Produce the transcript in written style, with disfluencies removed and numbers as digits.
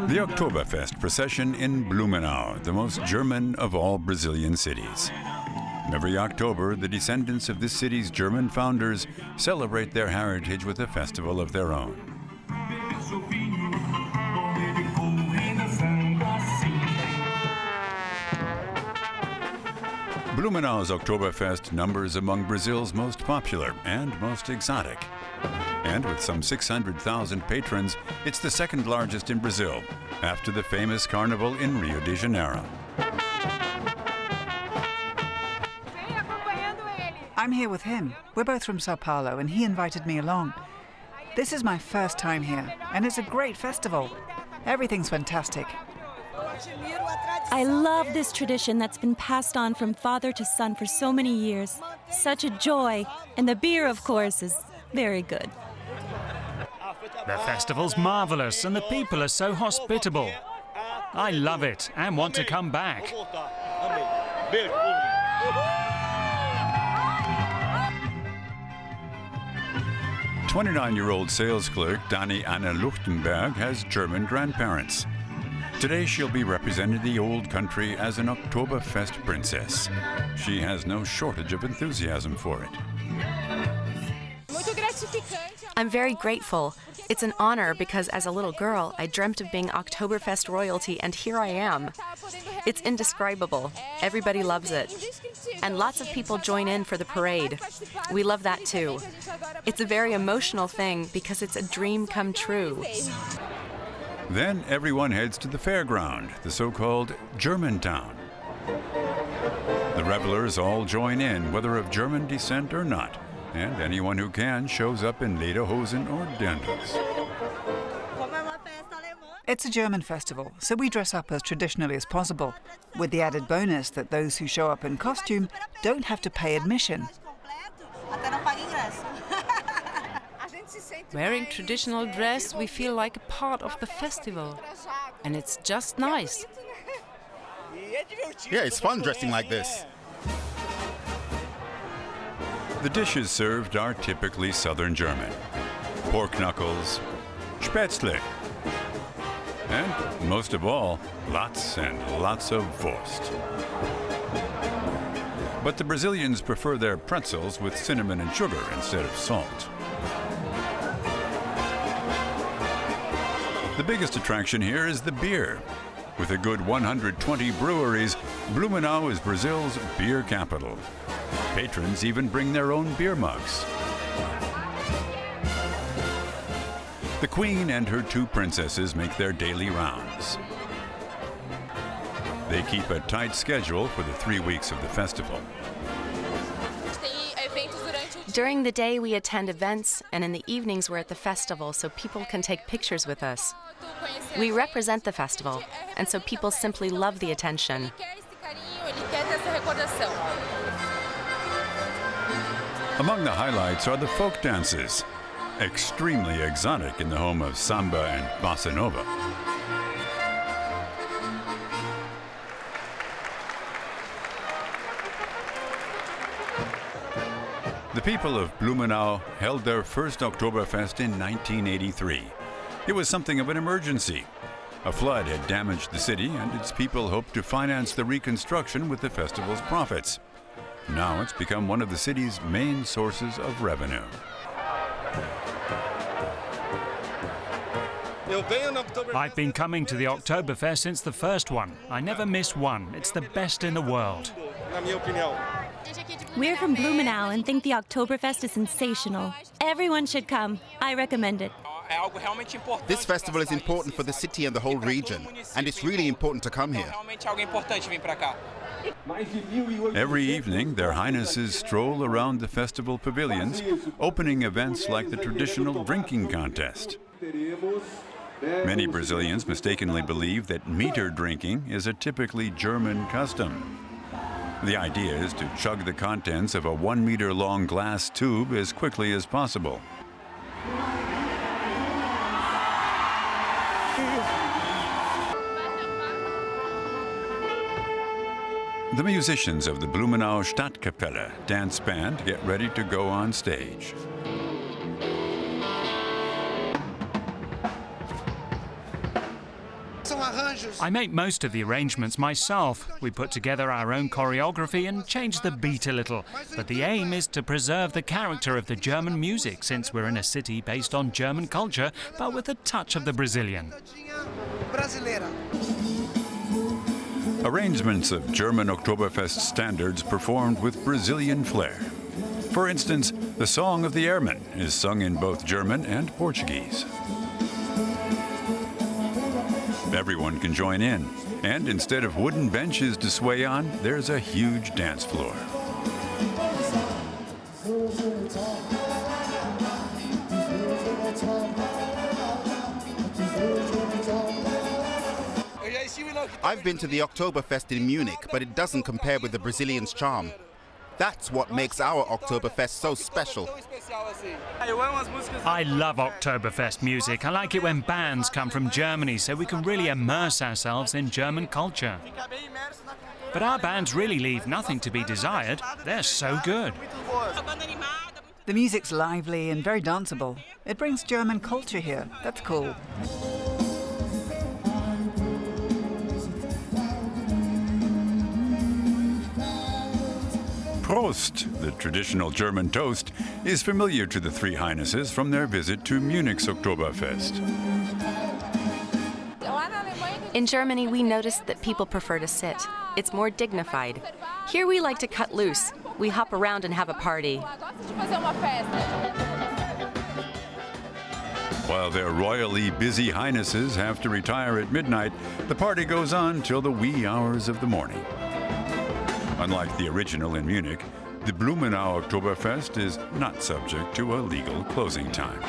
The Oktoberfest procession in Blumenau, the most German of all Brazilian cities. Every October, the descendants of this city's German founders celebrate their heritage with a festival of their own. Blumenau's Oktoberfest numbers among Brazil's most popular and most exotic. And with some 600,000 patrons, it's the second largest in Brazil, after the famous carnival in Rio de Janeiro. I'm here with him. We're both from Sao Paulo, and he invited me along. This is my first time here, and it's a great festival. Everything's fantastic. I love this tradition that's been passed on from father to son for so many years. Such a joy, and the beer, of course, is very good. The festival's marvelous, and the people are so hospitable. I love it and want to come back. 29-year-old sales clerk Dani Anna Luchtenberg has German grandparents. Today she'll be representing the old country as an Oktoberfest princess. She has no shortage of enthusiasm for it. I'm very grateful. It's an honor because as a little girl, I dreamt of being Oktoberfest royalty, and here I am. It's indescribable. Everybody loves it. And lots of people join in for the parade. We love that too. It's a very emotional thing because it's a dream come true. Then everyone heads to the fairground, the so-called Germantown. The revelers all join in, whether of German descent or not. And anyone who can shows up in lederhosen or dirndls. It's a German festival, so we dress up as traditionally as possible, with the added bonus that those who show up in costume don't have to pay admission. Wearing traditional dress, we feel like a part of the festival. And it's just nice. Yeah, it's fun dressing like this. The dishes served are typically southern German. Pork knuckles, spätzle, and most of all, lots and lots of Wurst. But the Brazilians prefer their pretzels with cinnamon and sugar instead of salt. The biggest attraction here is the beer. With a good 120 breweries, Blumenau is Brazil's beer capital. Patrons even bring their own beer mugs. The Queen and her two princesses make their daily rounds. They keep a tight schedule for the 3 weeks of the festival. During the day, we attend events, and in the evenings, we're at the festival so people can take pictures with us. We represent the festival, and so people simply love the attention. Among the highlights are the folk dances, extremely exotic in the home of Samba and Bossa Nova. The people of Blumenau held their first Oktoberfest in 1983. It was something of an emergency. A flood had damaged the city, and its people hoped to finance the reconstruction with the festival's profits. Now it's become one of the city's main sources of revenue. I've been coming to the Oktoberfest since the first one. I never miss one. It's the best in the world. We're from Blumenau and think the Oktoberfest is sensational. Everyone should come. I recommend it. This festival is important for the city and the whole region, and it's really important to come here. Every evening, their highnesses stroll around the festival pavilions, opening events like the traditional drinking contest. Many Brazilians mistakenly believe that meter drinking is a typically German custom. The idea is to chug the contents of a 1 meter long glass tube as quickly as possible. The musicians of the Blumenau Stadtkapelle dance band get ready to go on stage. I make most of the arrangements myself. We put together our own choreography and change the beat a little. But the aim is to preserve the character of the German music, since we're in a city based on German culture, but with a touch of the Brazilian. Arrangements of German Oktoberfest standards performed with Brazilian flair. For instance, the Song of the Airmen is sung in both German and Portuguese. Everyone can join in, and instead of wooden benches to sway on, there's a huge dance floor. I've been to the Oktoberfest in Munich, but it doesn't compare with the Brazilians' charm. That's what makes our Oktoberfest so special. I love Oktoberfest music. I like it when bands come from Germany so we can really immerse ourselves in German culture. But our bands really leave nothing to be desired. They're so good. The music's lively and very danceable. It brings German culture here. That's cool. Prost, the traditional German toast, is familiar to the Three Highnesses from their visit to Munich's Oktoberfest. In Germany, we noticed that people prefer to sit. It's more dignified. Here we like to cut loose. We hop around and have a party. While their royally busy highnesses have to retire at midnight, the party goes on till the wee hours of the morning. Unlike the original in Munich, the Blumenau Oktoberfest is not subject to a legal closing time.